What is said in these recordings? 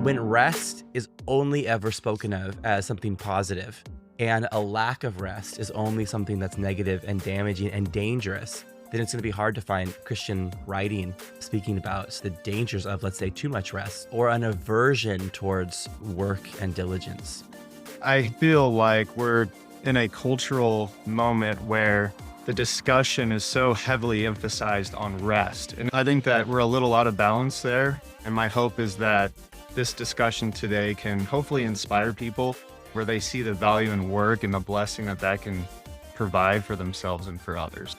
when rest is only ever spoken of as something positive, and a lack of rest is only something that's negative and damaging and dangerous, then it's going to be hard to find Christian writing speaking about the dangers of, let's say, too much rest or an aversion towards work and diligence. I feel like we're in a cultural moment where the discussion is so heavily emphasized on rest. And I think that we're a little out of balance there. And my hope is that this discussion today can hopefully inspire people where they see the value in work and the blessing that that can provide for themselves and for others.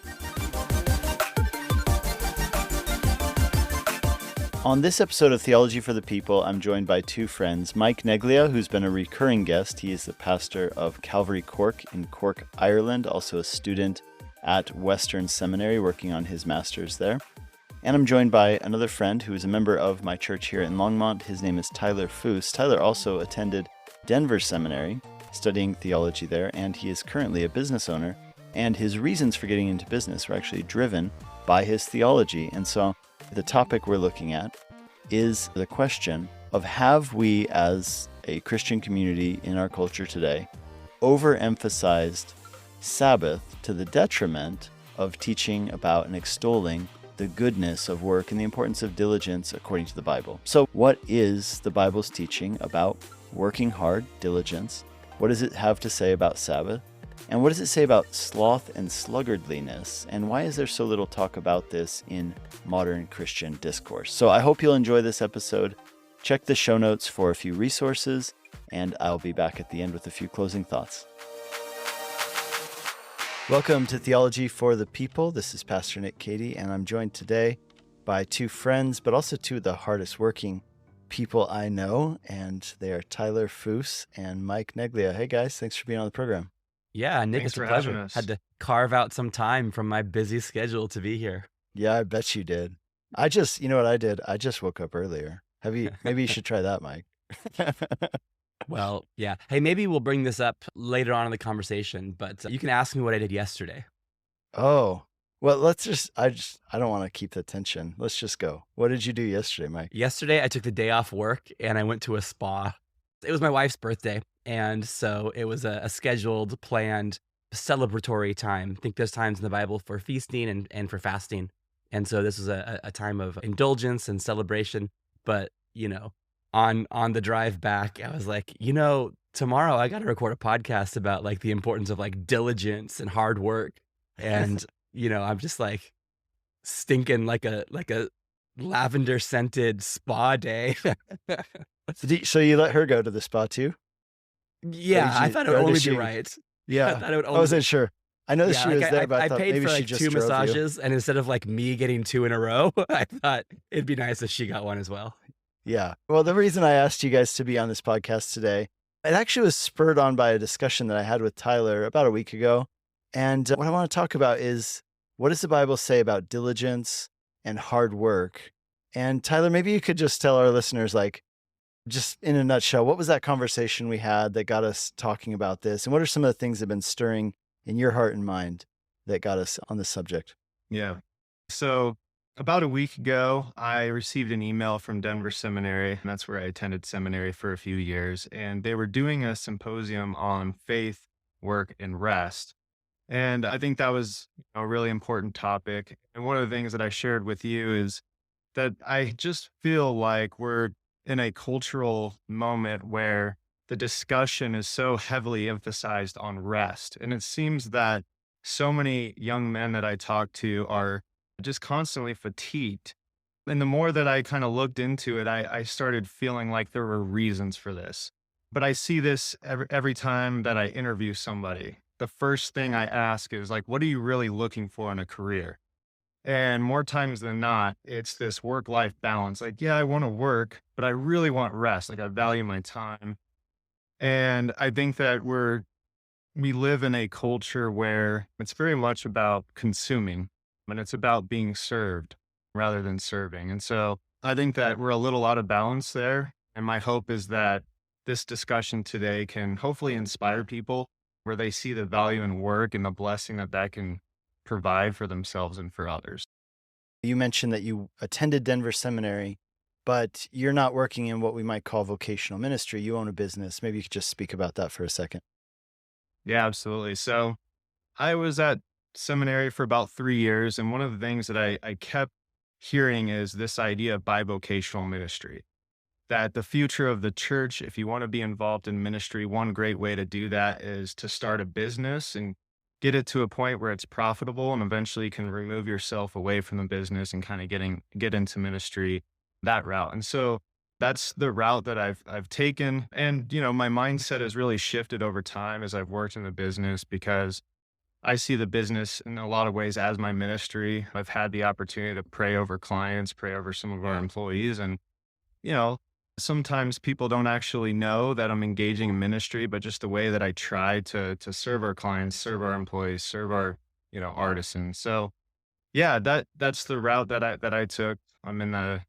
On this episode of Theology for the People, I'm joined by two friends, Mike Neglia, who's been a recurring guest. He is the pastor of Calvary Cork in Cork, Ireland, also a student at Western Seminary, working on his master's there. And I'm joined by another friend who is a member of my church here in Longmont. His name is Tyler Foos. Tyler also attended Denver Seminary, studying theology there, and he is currently a business owner. And his reasons for getting into business were actually driven by his theology. And so the topic we're looking at is the question of, have we as a Christian community in our culture today overemphasized Sabbath to the detriment of teaching about and extolling the goodness of work and the importance of diligence according to the Bible? So what is the Bible's teaching about working hard, diligence? What does it have to say about Sabbath? And what does it say about sloth and sluggardliness? And why is there so little talk about this in modern Christian discourse? So I hope you'll enjoy this episode. Check the show notes for a few resources, and I'll be back at the end with a few closing thoughts. Welcome to Theology for the People. This is Pastor Nick Cady, and I'm joined today by two friends, but also two of the hardest working people I know, and they are Tyler Foos and Mike Neglia. Hey guys, thanks for being on the program. Yeah, Nick, Thanks it's a for pleasure. having us. Had to carve out some time from my busy schedule to be here. Yeah, I bet you did. You know what I did? I just woke up earlier. Maybe you should try that, Mike. Well, yeah. Hey, maybe we'll bring this up later on in the conversation, but you can ask me what I did yesterday. Oh, well, I don't want to keep the tension. Let's just go. What did you do yesterday, Mike? Yesterday, I took the day off work and I went to a spa. It was my wife's birthday, and so it was a scheduled, planned, celebratory time. I think there's times in the Bible for feasting and for fasting. And so this was a time of indulgence and celebration. But, on the drive back, I was like, tomorrow I got to record a podcast about like the importance of like diligence and hard work. And, I'm just like stinking like a lavender scented spa day. So you let her go to the spa too? Yeah, I thought it would only be right. Yeah, I thought it would I only wasn't sure. I know that she was there, but I thought paid maybe for she like just 2 drove you. massages, and instead of like me getting 2 in a row, I thought it'd be nice if she got one as well. Yeah. Well, the reason I asked you guys to be on this podcast today, it actually was spurred on by a discussion that I had with Tyler about a week ago. And what I want to talk about is, what does the Bible say about diligence and hard work? And Tyler, maybe you could just tell our listeners, like, just in a nutshell, what was that conversation we had that got us talking about this? And what are some of the things that have been stirring in your heart and mind that got us on this subject? Yeah. So about a week ago, I received an email from Denver Seminary, and that's where I attended seminary for a few years. And they were doing a symposium on faith, work, and rest. And I think that was a really important topic. And one of the things that I shared with you is that I just feel like we're in a cultural moment where the discussion is so heavily emphasized on rest. And it seems that so many young men that I talk to are just constantly fatigued. And the more that I kind of looked into it, I started feeling like there were reasons for this. But I see this every time that I interview somebody. The first thing I ask is like, what are you really looking for in a career? And more times than not, it's this work-life balance. Like, yeah, I want to work, but I really want rest. Like, I value my time. And I think that we live in a culture where it's very much about consuming, and it's about being served rather than serving. And so I think that we're a little out of balance there. And my hope is that this discussion today can hopefully inspire people where they see the value in work and the blessing that that can provide for themselves and for others. You mentioned that you attended Denver Seminary, but you're not working in what we might call vocational ministry. You own a business. Maybe you could just speak about that for a second. Yeah, absolutely. So I was at seminary for about 3 years, and one of the things that I kept hearing is this idea of bivocational ministry. That the future of the church, if you want to be involved in ministry, one great way to do that is to start a business and get it to a point where it's profitable, and eventually you can remove yourself away from the business and kind of get into ministry that route. And so that's the route that I've taken. And, my mindset has really shifted over time as I've worked in the business, because I see the business in a lot of ways as my ministry. I've had the opportunity to pray over clients, pray over some of our employees. And, you know, sometimes people don't actually know that I'm engaging in ministry, but just the way that I try to serve our clients, serve our employees, serve our, artisans. So yeah, that's the route that I took. I'm in the,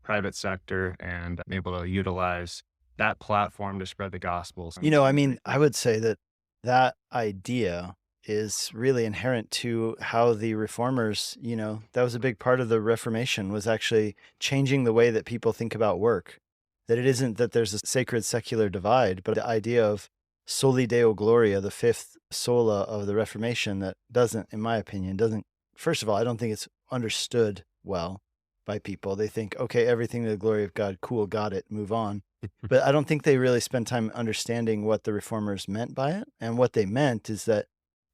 private sector, and I'm able to utilize that platform to spread the gospel. I would say that idea is really inherent to how the reformers, that was a big part of the Reformation, was actually changing the way that people think about work. That it isn't that there's a sacred secular divide, but the idea of soli Deo Gloria, the fifth sola of the Reformation, that doesn't, in my opinion, first of all, I don't think it's understood well by people. They think, okay, everything to the glory of God, cool, got it, move on. But I don't think they really spend time understanding what the reformers meant by it. And what they meant is that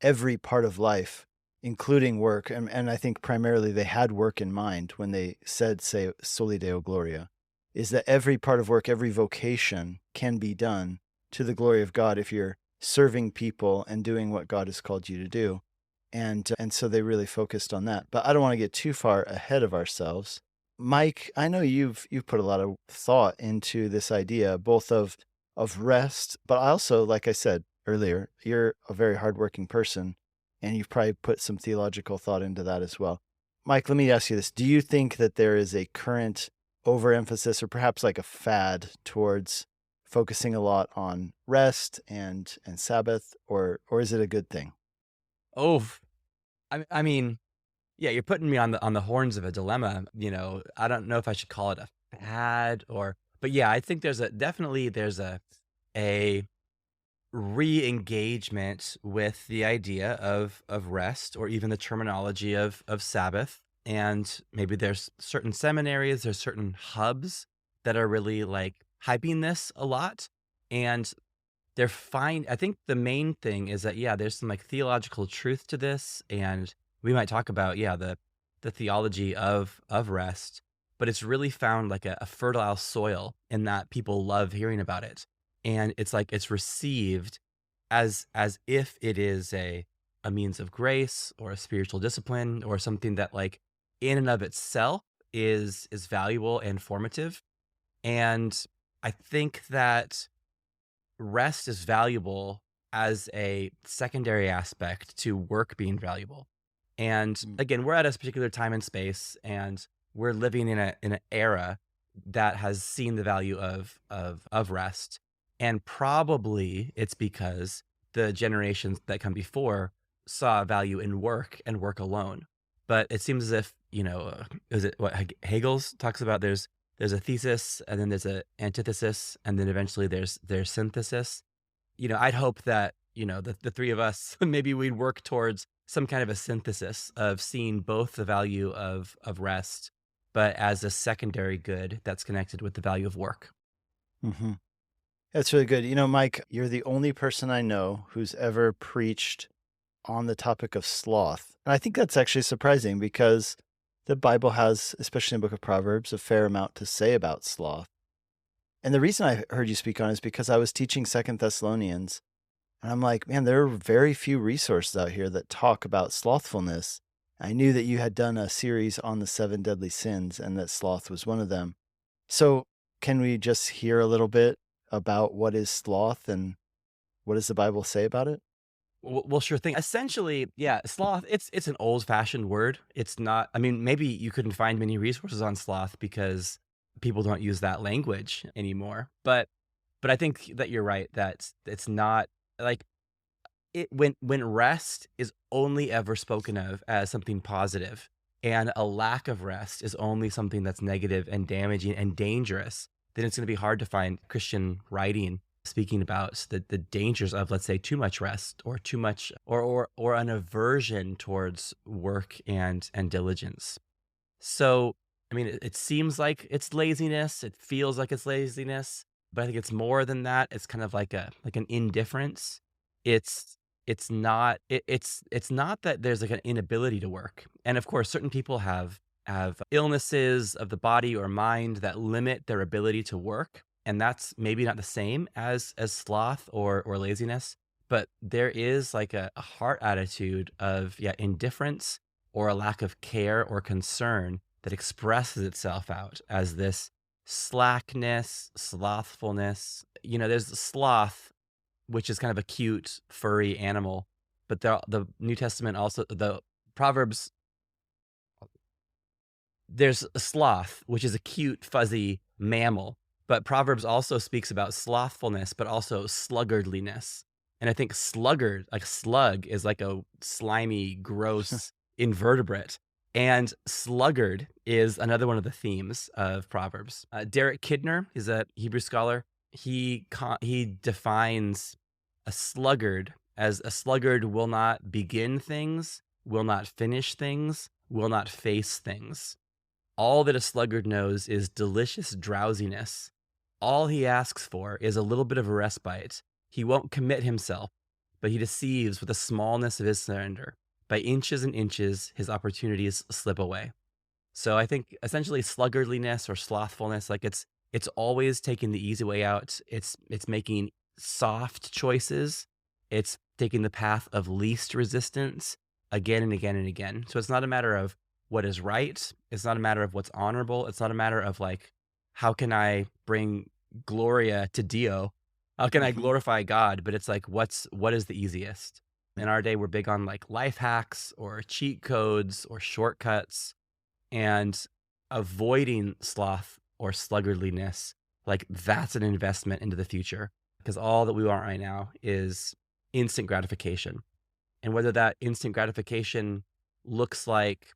every part of life, including work, and I think primarily they had work in mind when they said, say, soli Deo Gloria, is that every part of work, every vocation can be done to the glory of God if you're serving people and doing what God has called you to do. And so they really focused on that. But I don't want to get too far ahead of ourselves. Mike, I know you've put a lot of thought into this idea, both of rest, but also, like I said earlier, you're a very hardworking person, and you've probably put some theological thought into that as well. Mike, let me ask you this. Do you think that there is a current overemphasis, or perhaps like a fad, towards focusing a lot on rest and Sabbath, or is it a good thing? Oh, I mean, yeah, you're putting me on the horns of a dilemma. I don't know if I should call it a fad, but yeah, I think there's a re-engagement with the idea of rest, or even the terminology of Sabbath. And maybe there's certain seminaries, there's certain hubs that are really like hyping this a lot. And they're fine. I think the main thing is that, yeah, there's some like theological truth to this. And we might talk about, yeah, the theology of rest, but it's really found like a fertile soil in that people love hearing about it. And it's like it's received as if it is a means of grace, or a spiritual discipline, or something that, like, in and of itself is valuable and formative. And I think that rest is valuable as a secondary aspect to work being valuable. And again, we're at a particular time and space, and we're living in an era that has seen the value of rest. And probably it's because the generations that come before saw value in work and work alone. But it seems as if, is it what Hegel's talks about? There's a thesis, and then there's an antithesis, and then eventually there's synthesis. I'd hope that, the three of us, maybe we'd work towards some kind of a synthesis of seeing both the value of rest, but as a secondary good that's connected with the value of work. Mm-hmm. That's really good. Mike, you're the only person I know who's ever preached on the topic of sloth. And I think that's actually surprising, because the Bible has, especially in the book of Proverbs, a fair amount to say about sloth. And the reason I heard you speak on it is because I was teaching 2 Thessalonians, and I'm like, man, there are very few resources out here that talk about slothfulness. I knew that you had done a series on the 7 deadly sins, and that sloth was one of them. So can we just hear a little bit about what is sloth, and what does the Bible say about it? Well, sure thing. Essentially, yeah, sloth, it's an old-fashioned word. It's not, maybe you couldn't find many resources on sloth because people don't use that language anymore. But I think that you're right, that it's not like it when rest is only ever spoken of as something positive, and a lack of rest is only something that's negative and damaging and dangerous, then it's going to be hard to find Christian writing speaking about the dangers of, let's say, too much rest or too much or an aversion towards work and diligence. So, I mean, it seems like it's laziness. It feels like it's laziness, but I think it's more than that. It's kind of like an indifference. It's it's not that there's like an inability to work. And of course, certain people have illnesses of the body or mind that limit their ability to work, and that's maybe not the same as sloth or laziness, but there is like a heart attitude of indifference or a lack of care or concern that expresses itself out as this slackness, slothfulness. There's the sloth, which is kind of a cute, furry animal, but the New Testament also, the Proverbs, there's a sloth, which is a cute, fuzzy mammal, but Proverbs also speaks about slothfulness, but also sluggardliness. And I think sluggard, like slug, is like a slimy, gross invertebrate. And sluggard is another one of the themes of Proverbs. Derek Kidner is a Hebrew scholar. He defines a sluggard as a sluggard will not begin things, will not finish things, will not face things. All that a sluggard knows is delicious drowsiness. All he asks for is a little bit of a respite. He won't commit himself, but he deceives with the smallness of his surrender. By inches and inches, his opportunities slip away. So I think essentially sluggardliness or slothfulness, like it's always taking the easy way out. It's making soft choices. It's taking the path of least resistance again and again and again. So it's not a matter of what is right. It's not a matter of what's honorable. It's not a matter of like, how can I bring Gloria to Dio? How can I glorify God? But it's like, what is the easiest? In our day, we're big on like life hacks or cheat codes or shortcuts, and avoiding sloth or sluggardliness. Like that's an investment into the future, because all that we want right now is instant gratification. And whether that instant gratification looks like,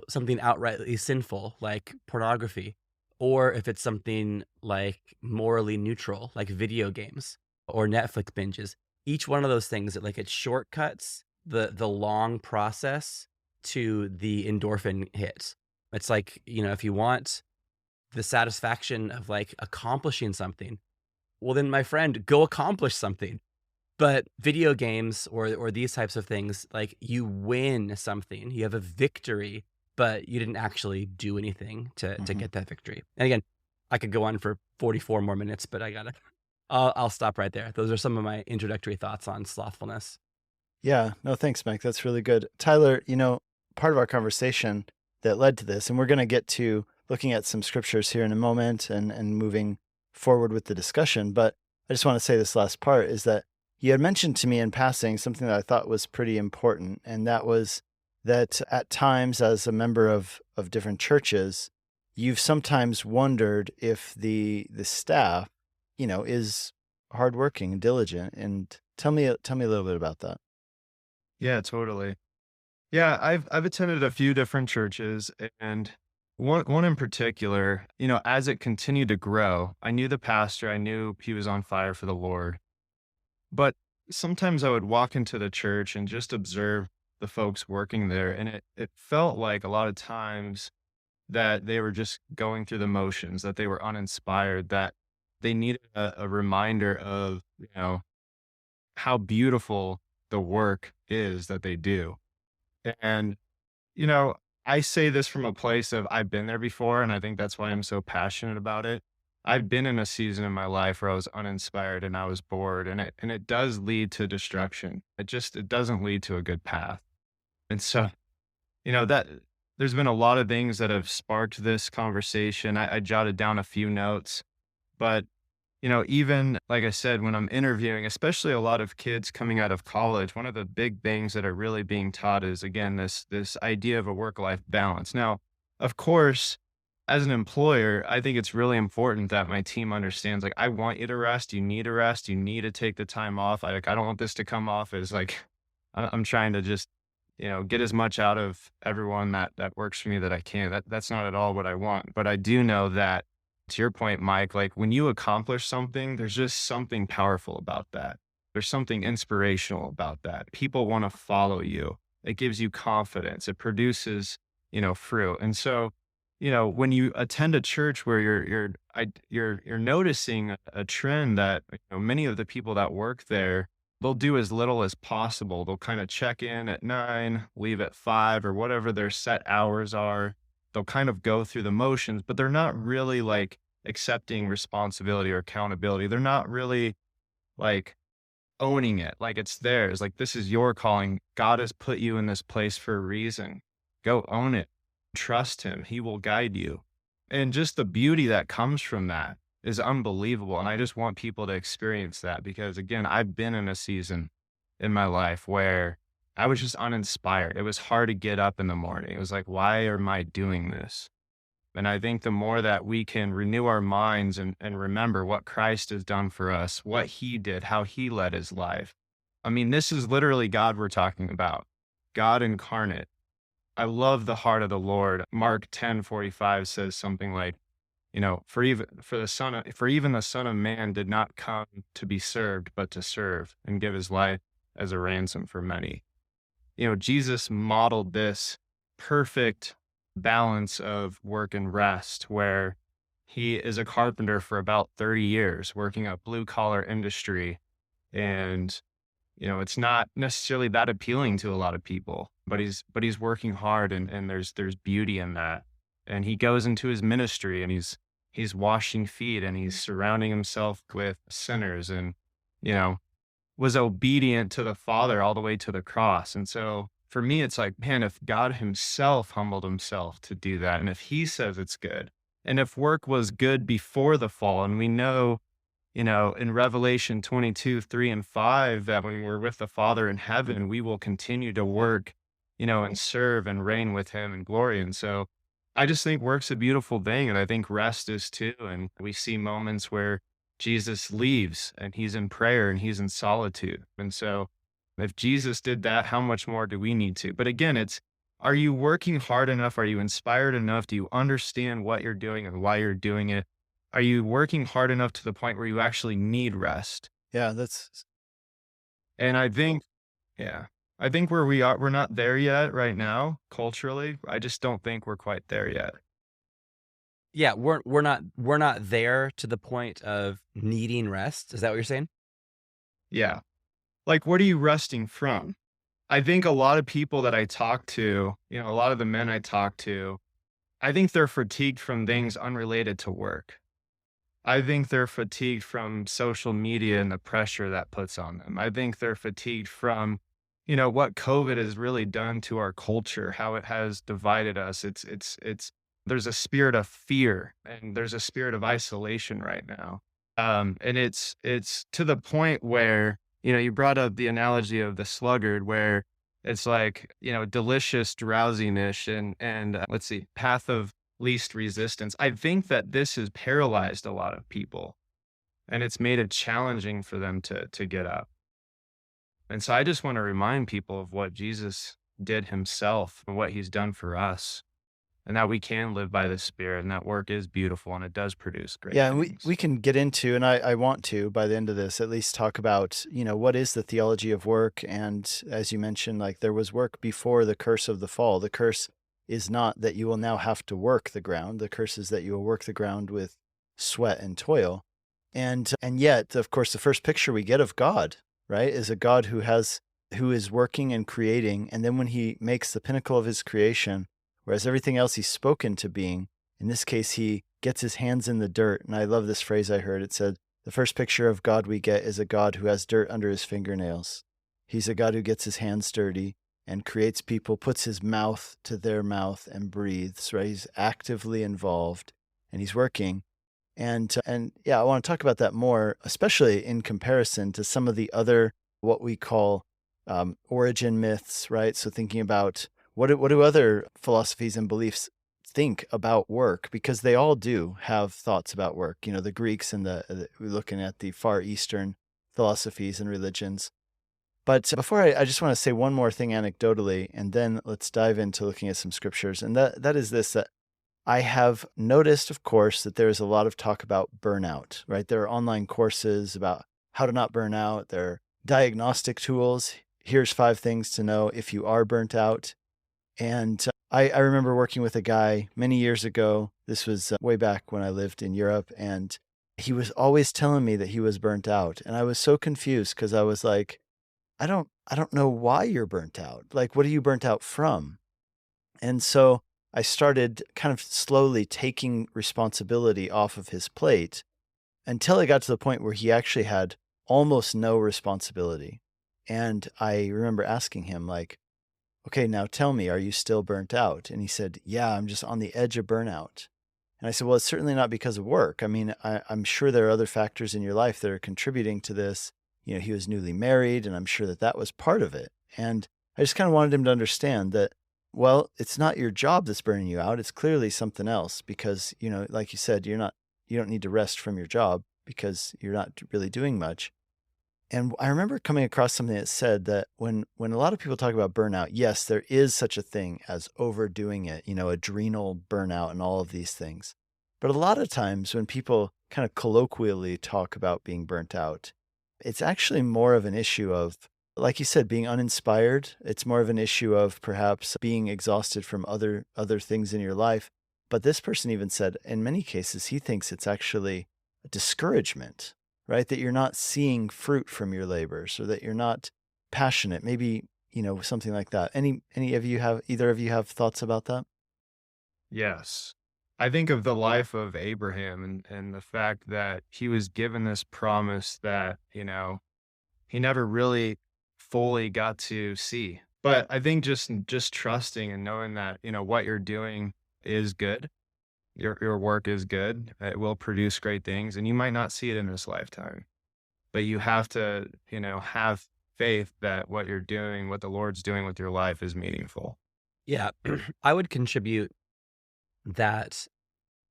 something outrightly sinful, like pornography, or if it's something like morally neutral, like video games or Netflix binges, each one of those things, it shortcuts the long process to the endorphin hit. It's like, if you want the satisfaction of like accomplishing something, well then, my friend, go accomplish something. But video games or these types of things, like you win something, you have a victory, but you didn't actually do anything to get that victory. And again, I could go on for 44 more minutes, but I'll stop right there. Those are some of my introductory thoughts on slothfulness. Yeah, no, thanks, Mike. That's really good. Tyler, part of our conversation that led to this, and we're going to get to looking at some scriptures here in a moment and moving forward with the discussion. But I just want to say this last part is that you had mentioned to me in passing something that I thought was pretty important, and that was that at times as a member of different churches, you've sometimes wondered if the staff, is hardworking and diligent. And tell me a little bit about that. Yeah, totally. Yeah, I've attended a few different churches, and one in particular, as it continued to grow, I knew the pastor, I knew he was on fire for the Lord. But sometimes I would walk into the church and just observe the folks working there, and it felt like a lot of times that they were just going through the motions, that they were uninspired, that they needed a reminder of, how beautiful the work is that they do. And, I say this from a place of I've been there before, and I think that's why I'm so passionate about it. I've been in a season in my life where I was uninspired and I was bored, and it does lead to destruction. It doesn't lead to a good path. And so, that there's been a lot of things that have sparked this conversation. I jotted down a few notes, but even like I said, when I'm interviewing, especially a lot of kids coming out of college, one of the big things that are really being taught is, again, this idea of a work-life balance. Now, of course, as an employer, I think it's really important that my team understands, like, I want you to rest. You need to rest. You need to take the time off. I don't want this to come off as like, I'm trying to just get as much out of everyone that works for me that I can. That's not at all what I want. But I do know that, to your point, Mike, like when you accomplish something, there's just something powerful about that. There's something inspirational about that. People want to follow you. It gives you confidence. It produces, fruit. And so, when you attend a church where you're noticing a trend that many of the people that work there, they'll do as little as possible. They'll kind of check in at 9, leave at 5, or whatever their set hours are. They'll kind of go through the motions, but they're not really like accepting responsibility or accountability. They're not really like owning it like it's theirs. Like, this is your calling. God has put you in this place for a reason. Go own it. Trust him. He will guide you. And just the beauty that comes from that is unbelievable. And I just want people to experience that because, again, I've been in a season in my life where I was just uninspired. It was hard to get up in the morning. It was like, why am I doing this? And I think the more that we can renew our minds and remember what Christ has done for us, what he did, how he led his life. I mean, this is literally God we're talking about, God incarnate. I love the heart of the Lord. Mark 10:45 says something like, for even the Son of Man did not come to be served, but to serve and give his life as a ransom for many. Jesus modeled this perfect balance of work and rest, where he is a carpenter for about 30 years, working a blue collar industry. And, it's not necessarily that appealing to a lot of people, but he's working hard and there's beauty in that. And he goes into his ministry and he's washing feet and he's surrounding himself with sinners and, was obedient to the Father all the way to the cross. And so for me, it's like, man, if God himself humbled himself to do that, and if he says it's good, and if work was good before the fall, and we know, in Revelation 22:3-5, that when we're with the Father in heaven, we will continue to work, and serve and reign with him in glory. And so I just think work's a beautiful thing. And I think rest is too. And we see moments where Jesus leaves and he's in prayer and he's in solitude. And so if Jesus did that, how much more do we need to? But again, are you working hard enough? Are you inspired enough? Do you understand what you're doing and why you're doing it? Are you working hard enough to the point where you actually need rest? Yeah, And I think where we are, we're not there yet right now, culturally. I just don't think we're quite there yet. Yeah, we're not there to the point of needing rest. Is that what you're saying? Yeah. Like, what are you resting from? I think a lot of people that I talk to, a lot of the men I talk to, I think they're fatigued from things unrelated to work. I think they're fatigued from social media and the pressure that puts on them. I think they're fatigued from, what COVID has really done to our culture, how it has divided us. There's a spirit of fear and there's a spirit of isolation right now. And it's to the point where, you brought up the analogy of the sluggard, where it's like, delicious drowsiness and let's see, path of least resistance. I think that this has paralyzed a lot of people and it's made it challenging for them to get up. And so I just want to remind people of what Jesus did himself and what he's done for us, and that we can live by the Spirit, and that work is beautiful and it does produce great Yeah, and things. we can get into, and I want to, by the end of this, at least talk about, what is the theology of work? And as you mentioned, like there was work before the curse of the fall. The curse is not that you will now have to work the ground. The curse is that you will work the ground with sweat and toil. And yet, of course, the first picture we get of God, right, is a God who is working and creating. And then when he makes the pinnacle of his creation, whereas everything else he's spoken to being, in this case, he gets his hands in the dirt. And I love this phrase I heard. It said, the first picture of God we get is a God who has dirt under his fingernails. He's a God who gets his hands dirty and creates people, puts his mouth to their mouth and breathes, right? He's actively involved and he's working. And yeah, I want to talk about that more, especially in comparison to some of the other, what we call origin myths, right? So thinking about what do other philosophies and beliefs think about work? Because they all do have thoughts about work. The Greeks and we're looking at the Far Eastern philosophies and religions. But before I just want to say one more thing anecdotally, and then let's dive into looking at some scriptures. And that is this, that I have noticed, of course, that there's a lot of talk about burnout, right? There are online courses about how to not burn out. There are diagnostic tools. Here's 5 things to know if you are burnt out. And I remember working with a guy many years ago. This was way back when I lived in Europe, and he was always telling me that he was burnt out. And I was so confused because I was like, I don't know why you're burnt out. Like, what are you burnt out from? And so I started kind of slowly taking responsibility off of his plate until I got to the point where he actually had almost no responsibility. And I remember asking him, like, okay, now tell me, are you still burnt out? And he said, yeah, I'm just on the edge of burnout. And I said, well, it's certainly not because of work. I mean, I'm sure there are other factors in your life that are contributing to this. You know, he was newly married, and I'm sure that that was part of it. And I just kind of wanted him to understand that, well, it's not your job that's burning you out. It's clearly something else because, you know, like you said, you don't need to rest from your job because you're not really doing much. And I remember coming across something that said that when a lot of people talk about burnout, yes, there is such a thing as overdoing it, you know, adrenal burnout and all of these things. But a lot of times when people kind of colloquially talk about being burnt out, it's actually more of an issue of, like you said, being uninspired. It's more of an issue of perhaps being exhausted from other things in your life. But this person even said, in many cases, he thinks it's actually a discouragement, right? That you're not seeing fruit from your labors, or that you're not passionate. Maybe, you know, something like that. Either of you have thoughts about that? Yes. I think of the life of Abraham and the fact that he was given this promise that, you know, he never really fully got to see. But I think just trusting and knowing that, you know, what you're doing is good. Your work is good. It will produce great things, and you might not see it in this lifetime. But you have to, you know, have faith that what you're doing, what the Lord's doing with your life is meaningful. Yeah, I would contribute that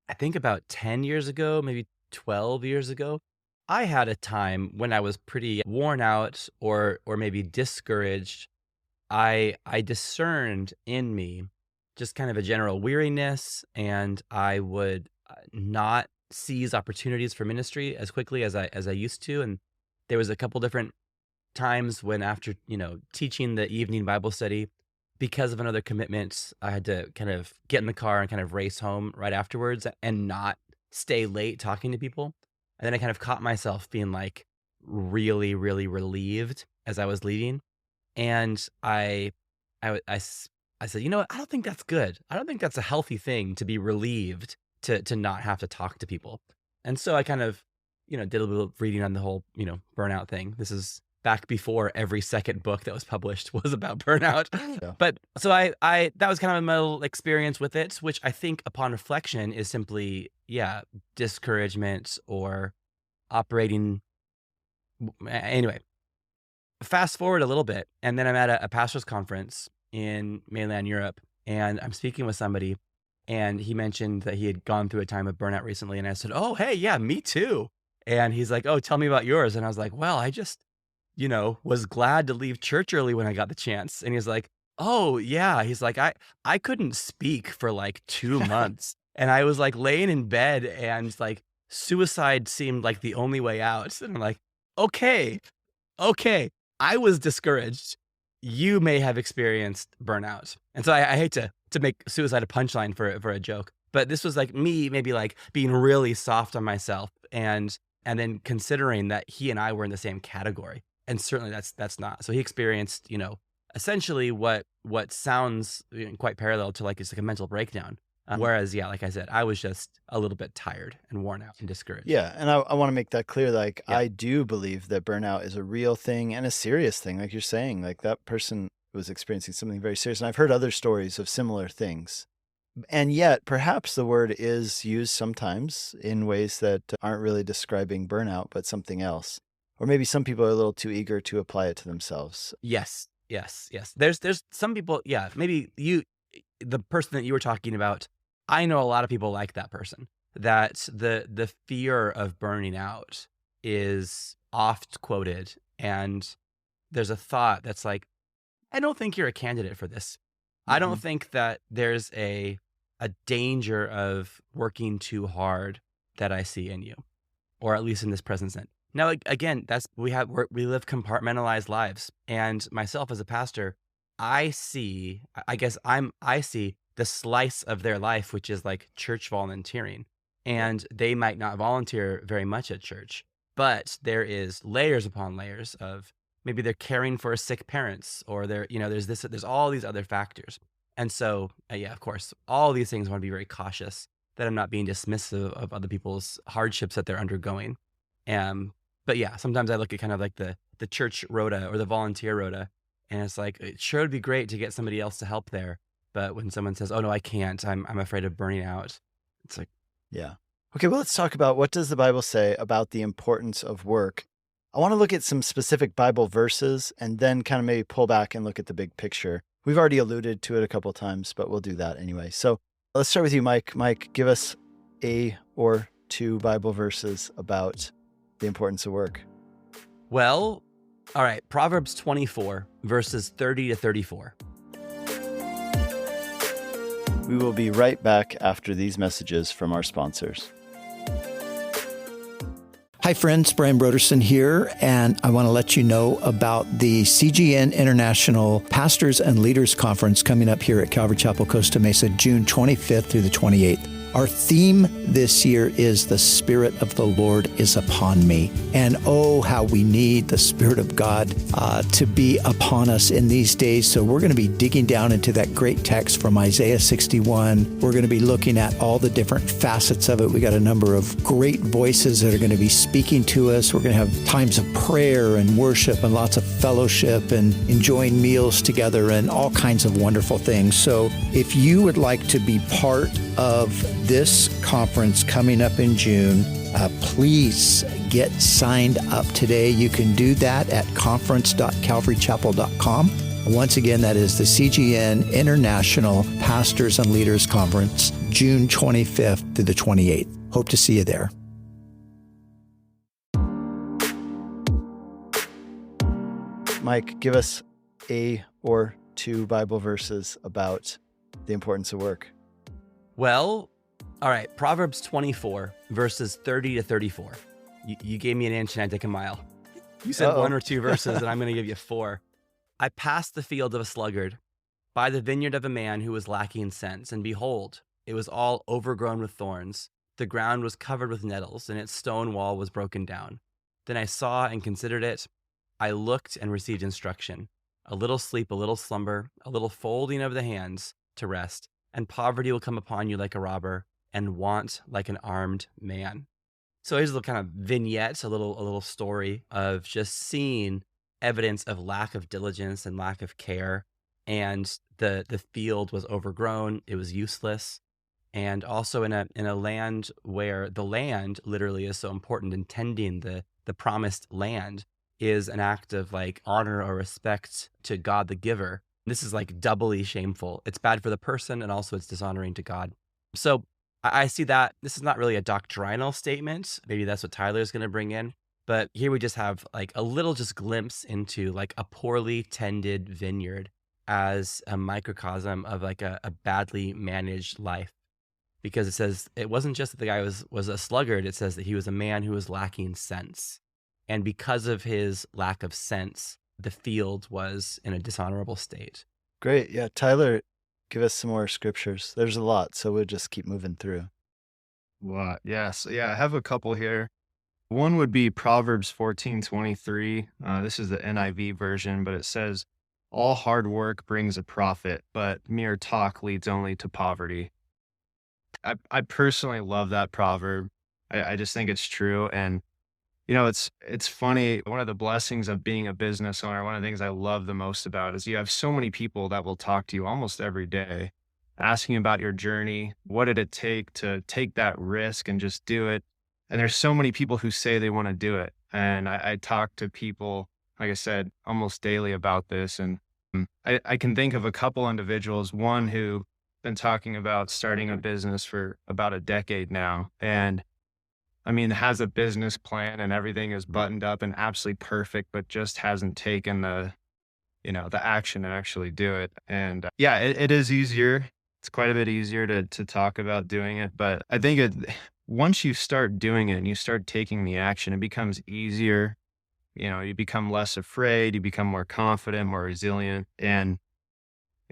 I think about 10 years ago, maybe 12 years ago, I had a time when I was pretty worn out or maybe discouraged. I discerned in me just kind of a general weariness, and I would not seize opportunities for ministry as quickly as I used to. And there was a couple different times when, after teaching the evening Bible study, because of another commitment, I had to kind of get in the car and kind of race home right afterwards and not stay late talking to people. And then I kind of caught myself being like really, really relieved as I was leaving. And I said, you know what? I don't think that's good. I don't think that's a healthy thing to be relieved to not have to talk to people. And so I kind of, did a little bit of reading on the whole, burnout thing. This is back before every second book that was published was about burnout. Yeah. But so I that was kind of my little experience with it, which I think upon reflection is simply, discouragement or operating. Anyway, fast forward a little bit, and then I'm at a pastor's conference in mainland Europe, and I'm speaking with somebody, and he mentioned that he had gone through a time of burnout recently, and I said, oh, hey, yeah, me too. And he's like, oh, tell me about yours. And I was like, well, I just, was glad to leave church early when I got the chance. And he's like, oh, yeah. He's like, I couldn't speak for like 2 months. And I was like laying in bed, and like suicide seemed like the only way out. And I'm like, okay, I was discouraged. You may have experienced burnout. And so I hate to make suicide a punchline for a joke, but this was like me maybe like being really soft on myself and then considering that he and I were in the same category. And certainly that's not. So he experienced, essentially what sounds quite parallel to like it's like a mental breakdown. Whereas, like I said, I was just a little bit tired and worn out and discouraged. Yeah, and I want to make that clear. Like, Yeah. I do believe that burnout is a real thing and a serious thing. Like you're saying, like that person was experiencing something very serious. And I've heard other stories of similar things. And yet, perhaps the word is used sometimes in ways that aren't really describing burnout, but something else. Or maybe some people are a little too eager to apply it to themselves. Yes. There's some people, maybe the person that you were talking about, I know a lot of people like that person, that the fear of burning out is oft quoted. And there's a thought that's like, I don't think you're a candidate for this. I don't think that there's a danger of working too hard that I see in you, or at least in this present sense. Now, again, we live compartmentalized lives, and myself as a pastor, I see the slice of their life, which is like church volunteering, and they might not volunteer very much at church, but there is layers upon layers of maybe they're caring for sick parents, or there's all these other factors. And so, yeah, of course, all these things I want to be very cautious that I'm not being dismissive of other people's hardships that they're undergoing. But yeah, sometimes I look at kind of like the church rota or the volunteer rota, and it's like, it sure would be great to get somebody else to help there. But when someone says, oh no, I can't, I'm afraid of burning out. It's like, yeah. Okay, well, let's talk about what does the Bible say about the importance of work. I want to look at some specific Bible verses and then kind of maybe pull back and look at the big picture. We've already alluded to it a couple of times, but we'll do that anyway. So let's start with you, Mike. Mike, give us a or two Bible verses about the importance of work. Well, all right. Proverbs 24, verses 30 to 34. We will be right back after these messages from our sponsors. Hi friends, Brian Broderson here, and I want to let you know about the CGN International Pastors and Leaders Conference coming up here at Calvary Chapel, Costa Mesa, June 25th through the 28th. Our theme this year is The Spirit of the Lord is upon me. And oh, how we need the Spirit of God to be upon us in these days. So we're going to be digging down into that great text from Isaiah 61. We're going to be looking at all the different facets of it. We got a number of great voices that are going to be speaking to us. We're going to have times of prayer and worship and lots of fellowship and enjoying meals together and all kinds of wonderful things. So if you would like to be part of this conference coming up in June, please get signed up today. You can do that at conference.calvarychapel.com. Once again, that is the CGN International Pastors and Leaders Conference, June 25th through the 28th. Hope to see you there. Mike, give us a or two Bible verses about the importance of work. Well, all right. Proverbs 24, verses 30 to 34. You gave me an inch and I take a mile. You said one or two verses, and I'm going to give you four. I passed the field of a sluggard by the vineyard of a man who was lacking sense, and behold, it was all overgrown with thorns. The ground was covered with nettles, and its stone wall was broken down. Then I saw and considered it. I looked and received instruction. A little sleep, a little slumber, a little folding of the hands to rest, and poverty will come upon you like a robber, and want like an armed man. So here's a little kind of vignette, a little story of just seeing evidence of lack of diligence and lack of care. And the field was overgrown, it was useless. And also in a land where the land literally is so important, and tending the promised land is an act of like honor or respect to God the giver. This is like doubly shameful. It's bad for the person, and also it's dishonoring to God. So I see that this is not really a doctrinal statement. Maybe that's what Tyler's going to bring in. But here we just have like a little just glimpse into like a poorly tended vineyard as a microcosm of like a badly managed life. Because it says it wasn't just that the guy was a sluggard. It says that he was a man who was lacking sense. And because of his lack of sense, the field was in a dishonorable state. Great. Yeah. Tyler, give us some more scriptures. There's a lot, so we'll just keep moving through. What? Yes. Yeah, I have a couple here. One would be Proverbs 14:23. This is the NIV version, but it says, all hard work brings a profit, but mere talk leads only to poverty. I personally love that proverb. I just think it's true. And you know, it's funny. One of the blessings of being a business owner, one of the things I love the most about is you have so many people that will talk to you almost every day, asking about your journey. What did it take to take that risk and just do it? And there's so many people who say they want to do it. And I talk to people, like I said, almost daily about this. And I can think of a couple individuals, one who been talking about starting a business for about a decade now. And has a business plan and everything is buttoned up and absolutely perfect, but just hasn't taken the action and actually do it. And yeah, it is easier. It's quite a bit easier to talk about doing it, but I think once you start doing it and you start taking the action, it becomes easier. You become less afraid, you become more confident, more resilient, and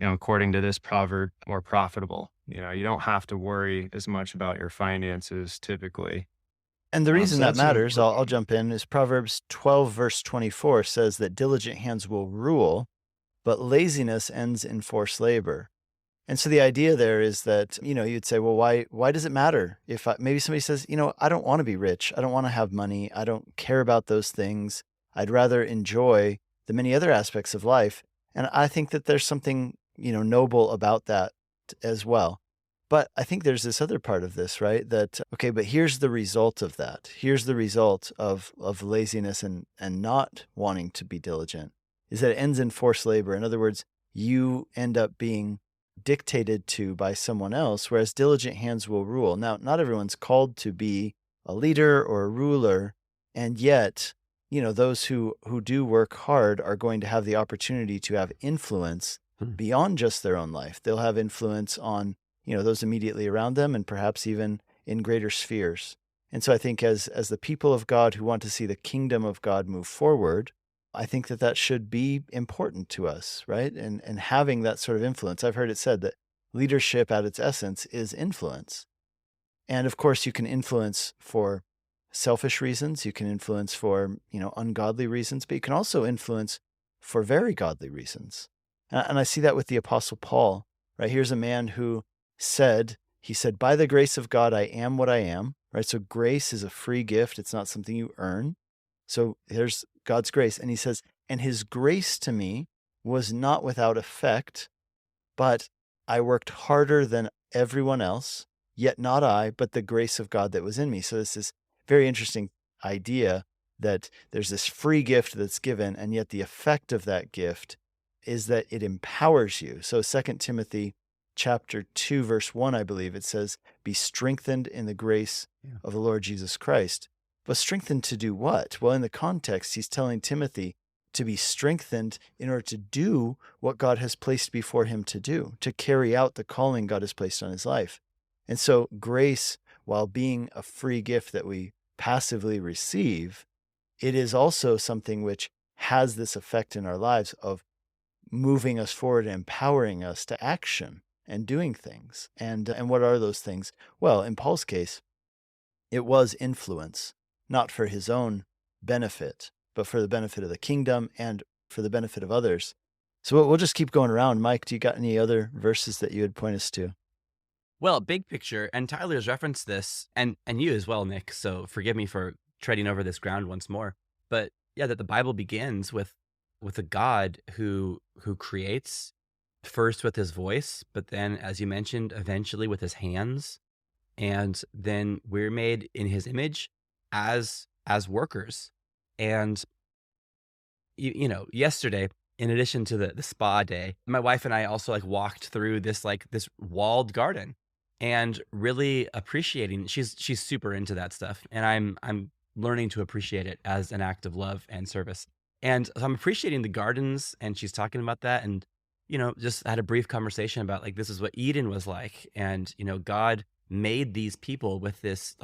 according to this proverb, more profitable. You don't have to worry as much about your finances typically. And the reason So that that's an matters, I'll important. jump in, is Proverbs 12, verse 24 says that diligent hands will rule, but laziness ends in forced labor. And so the idea there is that, you'd say, well, why does it matter if maybe somebody says, I don't want to be rich. I don't want to have money. I don't care about those things. I'd rather enjoy the many other aspects of life. And I think that there's something, noble about that as well. But I think there's this other part of this, right? That, okay, but here's the result of that. Here's the result of laziness and not wanting to be diligent, is that it ends in forced labor. In other words, you end up being dictated to by someone else, whereas diligent hands will rule. Now, not everyone's called to be a leader or a ruler, and yet, those who do work hard are going to have the opportunity to have influence beyond just their own life. They'll have influence on those immediately around them, and perhaps even in greater spheres. And so I think as the people of God who want to see the kingdom of God move forward, I think that should be important to us, right? And having that sort of influence. I've heard it said that leadership at its essence is influence. And of course, you can influence for selfish reasons. You can influence for, ungodly reasons, but you can also influence for very godly reasons. And I see that with the Apostle Paul, right? Here's a man who he said, by the grace of God, I am what I am, right? So grace is a free gift. It's not something you earn. So here's God's grace. And he says, and his grace to me was not without effect, but I worked harder than everyone else, yet not I, but the grace of God that was in me. So this is very interesting idea that there's this free gift that's given, and yet the effect of that gift is that it empowers you. So 2 Timothy chapter 2, verse 1, I believe it says, be strengthened in the grace of the Lord Jesus Christ. But strengthened to do what? Well, in the context, he's telling Timothy to be strengthened in order to do what God has placed before him to do, to carry out the calling God has placed on his life. And so grace, while being a free gift that we passively receive, it is also something which has this effect in our lives of moving us forward and empowering us to action and doing things. And what are those things? Well, in Paul's case, it was influence, not for his own benefit, but for the benefit of the kingdom and for the benefit of others. So we'll just keep going around. Mike, do you got any other verses that you would point us to? Well, big picture, and Tyler's referenced this, and you as well, Nick, so forgive me for treading over this ground once more. But yeah, that the Bible begins with a God who creates first with his voice, but then, as you mentioned, eventually with his hands. And then we're made in his image as workers. And yesterday, in addition to the spa day, my wife and I also walked through this walled garden, and really appreciating. She's super into that stuff, and I'm learning to appreciate it as an act of love and service. And so I'm appreciating the gardens, and she's talking about that, and just had a brief conversation about this is what Eden was like, and God made these people with this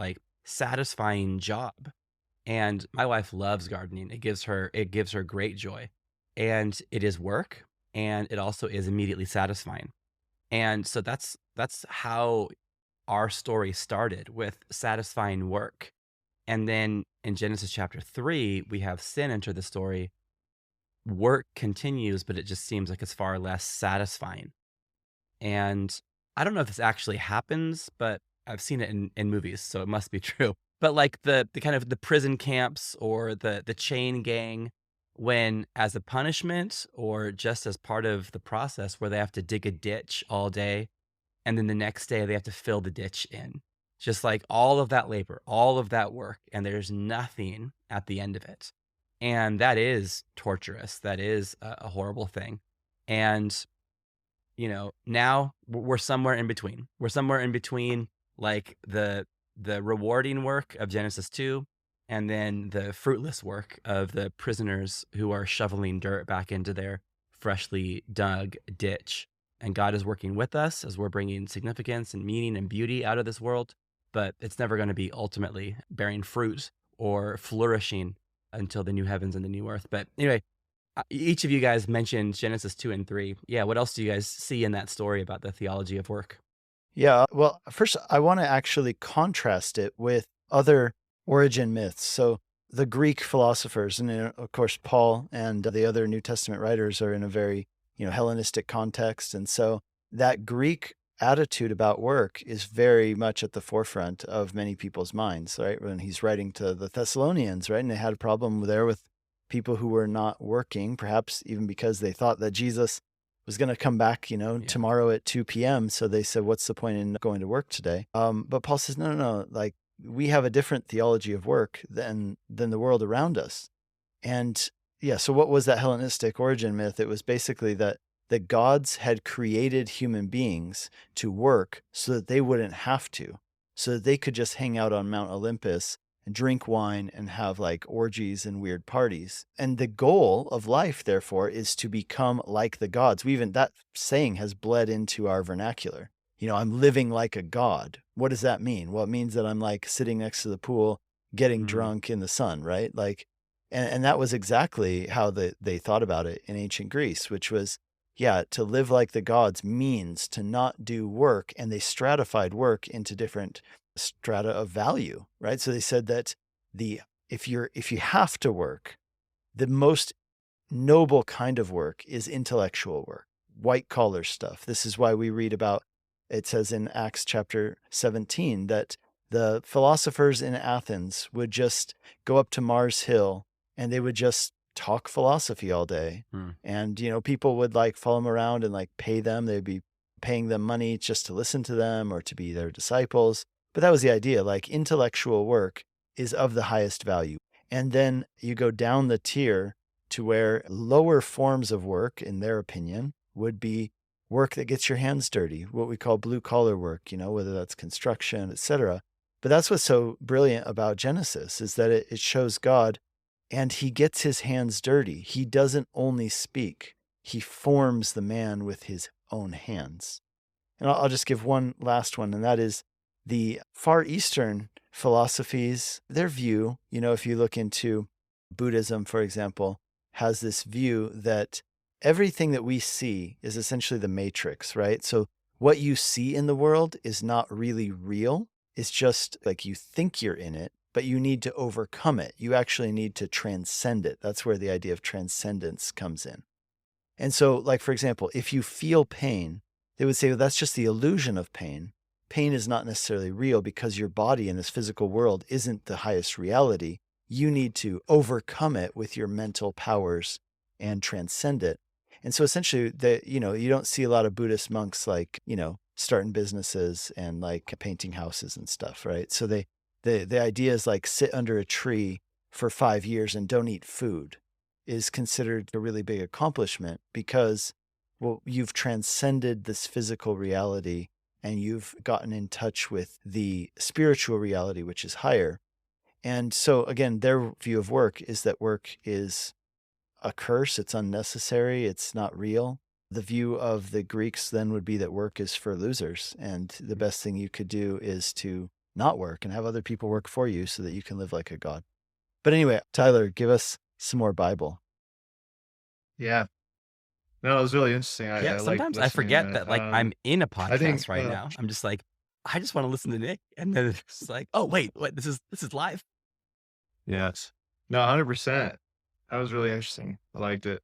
satisfying job. And my wife loves gardening. It gives her great joy, and it is work, and it also is immediately satisfying. And so that's how our story started, with satisfying work. And then in Genesis chapter 3, we have sin enter the story. Work continues, but it just seems like it's far less satisfying. And I don't know if this actually happens, but I've seen it in movies, so it must be true. But the kind of the prison camps or the chain gang, when as a punishment or just as part of the process where they have to dig a ditch all day, and then the next day they have to fill the ditch in. Just all of that labor, all of that work, and there's nothing at the end of it. And that is torturous. That is a horrible thing. And, now we're somewhere in between. We're somewhere in between the the rewarding work of Genesis 2, and then the fruitless work of the prisoners who are shoveling dirt back into their freshly dug ditch. And God is working with us as we're bringing significance and meaning and beauty out of this world, but it's never going to be ultimately bearing fruit or flourishing until the new heavens and the new earth. But anyway, each of you guys mentioned Genesis 2 and 3. Yeah, what else do you guys see in that story about the theology of work? Yeah, well, first, I want to actually contrast it with other origin myths. So the Greek philosophers, and of course, Paul and the other New Testament writers are in a very, Hellenistic context. And so that Greek attitude about work is very much at the forefront of many people's minds, right? When he's writing to the Thessalonians, right? And they had a problem there with people who were not working, perhaps even because they thought that Jesus was going to come back, tomorrow at 2 p.m. So they said, what's the point in going to work today? But Paul says, no. Like, we have a different theology of work than the world around us. And yeah, so what was that Hellenistic origin myth? It was basically that the gods had created human beings to work so that they wouldn't have to, so that they could just hang out on Mount Olympus and drink wine and have like orgies and weird parties. And the goal of life, therefore, is to become like the gods. That saying has bled into our vernacular. I'm living like a god. What does that mean? Well, it means that I'm like sitting next to the pool, getting drunk in the sun, right? Like, and that was exactly how they thought about it in ancient Greece, which was, to live like the gods means to not do work. And they stratified work into different strata of value, right? So they said that if you have to work, the most noble kind of work is intellectual work, white collar stuff. This is why we read about, it says in Acts chapter 17 that the philosophers in Athens would just go up to Mars Hill and they would just talk philosophy all day. And, people would like follow them around and like pay them. They'd be paying them money just to listen to them or to be their disciples. But that was the idea, like intellectual work is of the highest value. And then you go down the tier to where lower forms of work, in their opinion, would be work that gets your hands dirty, what we call blue collar work, whether that's construction, etc. But that's what's so brilliant about Genesis is that it shows God and he gets his hands dirty. He doesn't only speak, he forms the man with his own hands. And I'll just give one last one, and that is the Far Eastern philosophies, their view, if you look into Buddhism, for example, has this view that everything that we see is essentially the matrix, right? So what you see in the world is not really real. It's just like you think you're in it, but you need to overcome it. You actually need to transcend it. That's where the idea of transcendence comes in. And so, like, for example, if you feel pain, they would say, well, that's just the illusion of pain. Pain is not necessarily real because your body in this physical world isn't the highest reality. You need to overcome it with your mental powers and transcend it. And so essentially, you don't see a lot of Buddhist monks like, starting businesses and like painting houses and stuff, right? So the idea is like sit under a tree for 5 years and don't eat food is considered a really big accomplishment because, well, you've transcended this physical reality and you've gotten in touch with the spiritual reality, which is higher. And so again, their view of work is that work is a curse. It's unnecessary. It's not real. The view of the Greeks then would be that work is for losers. And the best thing you could do is to not work and have other people work for you so that you can live like a god. But anyway, Tyler, give us some more Bible. Yeah. No, it was really interesting. I Sometimes I forget that like I'm in a podcast right now. I'm just like, I just want to listen to Nick. And then it's like, oh, wait, this is live. Yes. No, 100%. That was really interesting. I liked it.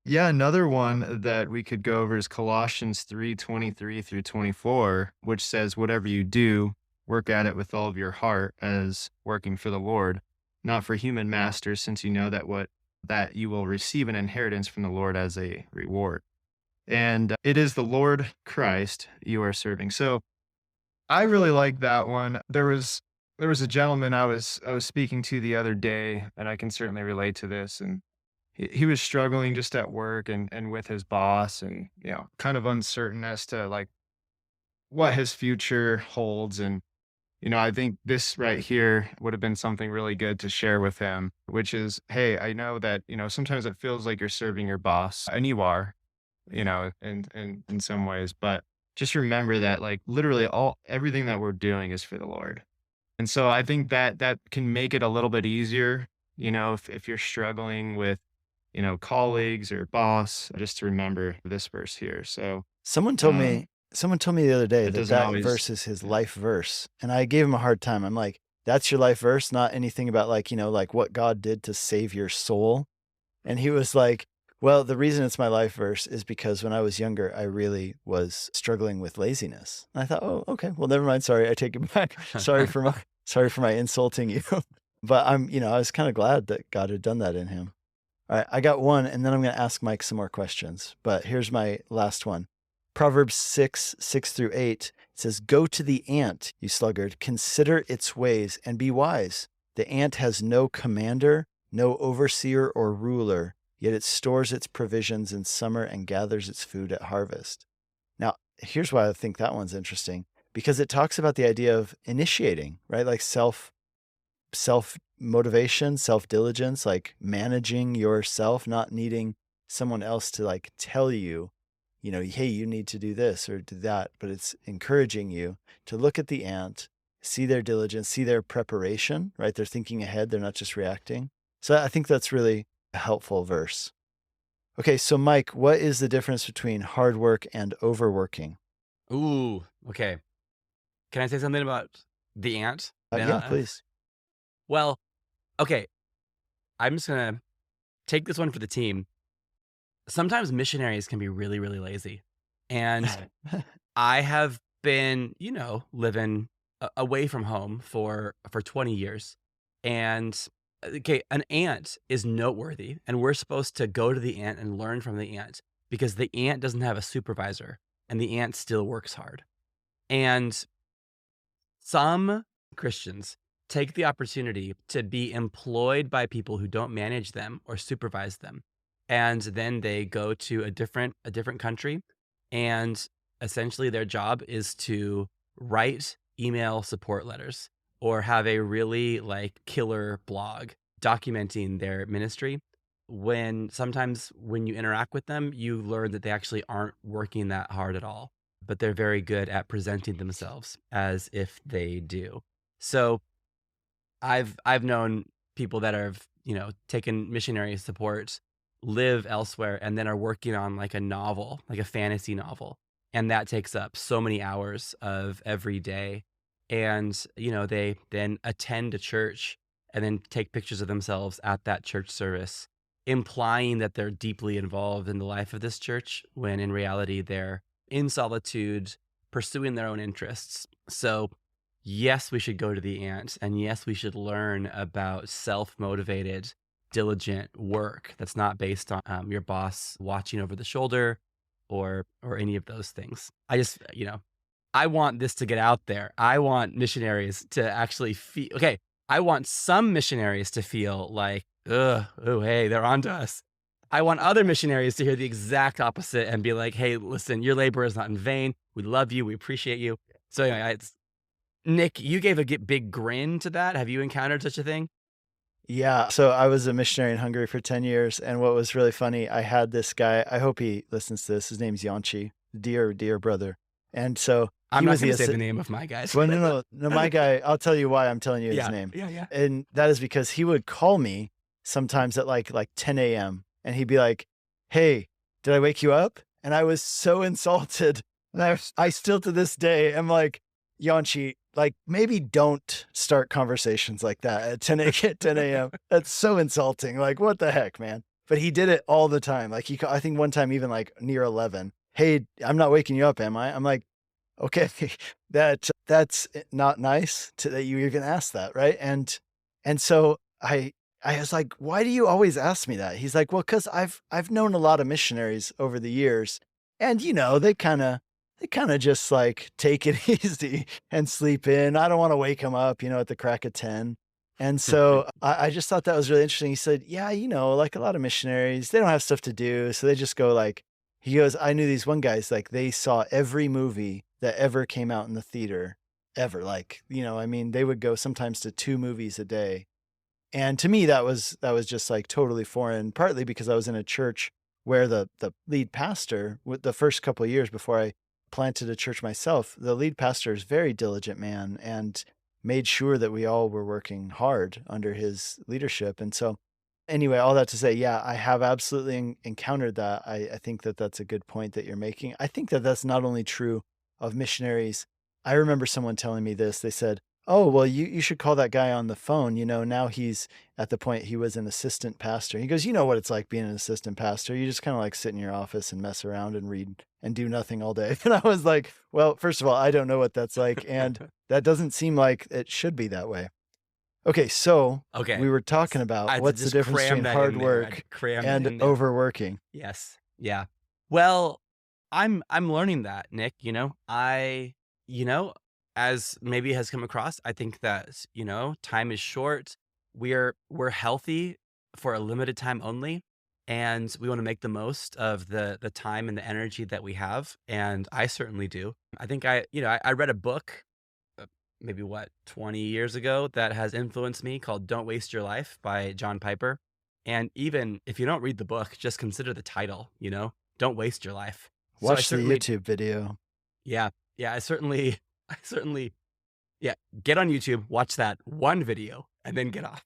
Yeah, another one that we could go over is Colossians 3:23 through 24, which says, whatever you do, work at it with all of your heart as working for the Lord, not for human masters, since you know that you will receive an inheritance from the Lord as a reward. And it is the Lord Christ you are serving. So I really like that one. There was a gentleman I was speaking to the other day, and I can certainly relate to this. And he was struggling just at work and with his boss, and kind of uncertain as to like what his future holds. And I think this right here would have been something really good to share with him, which is, hey, I know that, sometimes it feels like you're serving your boss, and you are, in some ways, but just remember that like literally everything that we're doing is for the Lord. And so I think that that can make it a little bit easier, if you're struggling with, colleagues or boss, just to remember this verse here. So Someone told um, me the other day it that doesn't that always, verse is his yeah. life verse, and I gave him a hard time. I'm like, that's your life verse, not anything about like, like what God did to save your soul. And he was like, well, the reason it's my life verse is because when I was younger, I really was struggling with laziness. And I thought, oh, okay, well, never mind. Sorry, I take it back. Sorry for my insulting you. But I was kind of glad that God had done that in him. All right, I got one, and then I'm going to ask Mike some more questions. But here's my last one. Proverbs 6:6-8, it says, "Go to the ant, you sluggard, consider its ways and be wise. The ant has no commander, no overseer or ruler, yet it stores its provisions in summer and gathers its food at harvest." Now, here's why I think that one's interesting, because it talks about the idea of initiating, right? Like self motivation, self diligence, like managing yourself, not needing someone else to like tell you, hey, you need to do this or do that, but it's encouraging you to look at the ant, see their diligence, see their preparation, right? They're thinking ahead. They're not just reacting. So I think that's really a helpful verse. Okay. So Mike, what is the difference between hard work and overworking? Ooh, okay. Can I say something about the ant? Yeah, please. Well, okay. I'm just going to take this one for the team. Sometimes missionaries can be really, really lazy. And I have been, living away from home for 20 years. And okay, an ant is noteworthy, and we're supposed to go to the ant and learn from the ant because the ant doesn't have a supervisor and the ant still works hard. And some Christians take the opportunity to be employed by people who don't manage them or supervise them. And then they go to a different country, and essentially their job is to write email support letters or have a really like killer blog documenting their ministry. Sometimes when you interact with them, you learn that they actually aren't working that hard at all, but they're very good at presenting themselves as if they do. So I've known people that have, taken missionary support, live elsewhere, and then are working on like a novel, like a fantasy novel. And that takes up so many hours of every day. And, they then attend a church and then take pictures of themselves at that church service, implying that they're deeply involved in the life of this church, when in reality, they're in solitude, pursuing their own interests. So yes, we should go to the ant, and yes, we should learn about self-motivated, diligent work that's not based on your boss watching over the shoulder or any of those things. I just, I want this to get out there. I want missionaries to actually feel, okay, I want some missionaries to feel like, oh, hey, they're onto us. I want other missionaries to hear the exact opposite and be like, hey, listen, your labor is not in vain. We love you. We appreciate you. So anyway, Nick, you gave a big grin to that. Have you encountered such a thing? Yeah. So I was a missionary in Hungary for 10 years. And what was really funny, I had this guy, I hope he listens to this. His name's Yanchi, dear brother. And so I'm not going to say the name of my guys. Well, no, my guy, I'll tell you why I'm telling you his name. Yeah. And that is because he would call me sometimes at like 10 a.m. and he'd be like, hey, did I wake you up? And I was so insulted. And I still to this day am like, Yanchi, like maybe don't start conversations like that at 10 a.m. That's so insulting. Like, what the heck, man? But he did it all the time. Like I think one time even like near 11, hey, I'm not waking you up, am I? I'm like, okay, that's not nice that you even asked that, right? And so I was like, why do you always ask me that? He's like, well, because I've known a lot of missionaries over the years, and they kind of just like take it easy and sleep in. I don't want to wake them up, at the crack of 10. And so I just thought that was really interesting. He said, yeah, like a lot of missionaries, they don't have stuff to do. So they just go like, he goes, I knew these one guys, like they saw every movie that ever came out in the theater ever. Like, I mean, they would go sometimes to 2 movies a day. And to me, that was just like totally foreign, partly because I was in a church where the lead pastor, with the first couple of years before I planted a church myself, the lead pastor is a very diligent man and made sure that we all were working hard under his leadership. And so anyway, all that to say, yeah, I have absolutely encountered that. I think that that's a good point that you're making. I think that that's not only true of missionaries. I remember someone telling me this. They said, oh, well, you should call that guy on the phone. Now he's at the point he was an assistant pastor. He goes, you know what it's like being an assistant pastor. You just kind of like sit in your office and mess around and read and do nothing all day. And I was like, well, first of all, I don't know what that's like. And that doesn't seem like it should be that way. Okay, so we were talking about what's the difference between hard work and overworking. Yes. Yeah. Well, I'm learning that, Nick. As maybe has come across, I think that, time is short. We're healthy for a limited time only, and we want to make the most of the time and the energy that we have. And I certainly do. I think I read a book maybe 20 years ago that has influenced me called Don't Waste Your Life by John Piper. And even if you don't read the book, just consider the title, Don't Waste Your Life. Watch the YouTube video. Yeah. I certainly, get on YouTube, watch that one video, and then get off.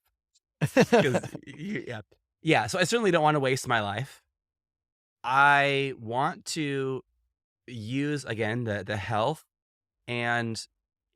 Yeah. So I certainly don't want to waste my life. I want to use, again, the health, and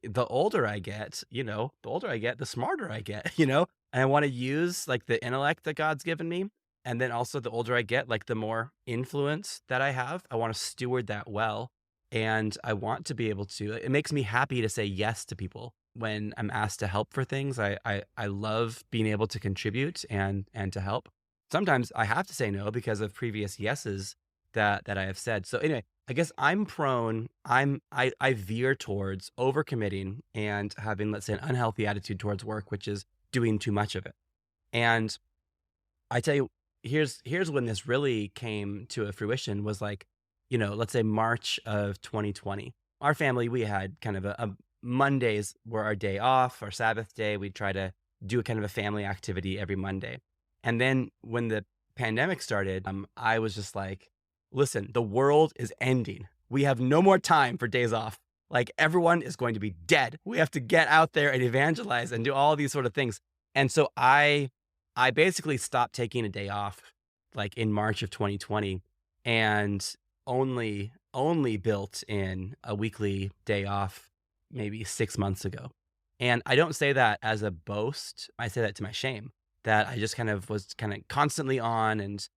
the older I get, the smarter I get, and I want to use like the intellect that God's given me. And then also the older I get, like the more influence that I have, I want to steward that well. And I want to be able to, it makes me happy to say yes to people when I'm asked to help for things. I love being able to contribute and to help. Sometimes I have to say no because of previous yeses that I have said. So anyway, I guess I veer towards overcommitting and having, let's say, an unhealthy attitude towards work, which is doing too much of it. And I tell you, here's when this really came to a fruition was like, let's say March of 2020. Our family, we had kind of a Mondays were our day off, our Sabbath day. We'd try to do a kind of a family activity every Monday. And then when the pandemic started, I was just like, listen, the world is ending. We have no more time for days off. Like everyone is going to be dead. We have to get out there and evangelize and do all these sort of things. And so I basically stopped taking a day off like in March of 2020 and only built in a weekly day off maybe 6 months ago. And I don't say that as a boast. I say that to my shame, that I just was constantly on and,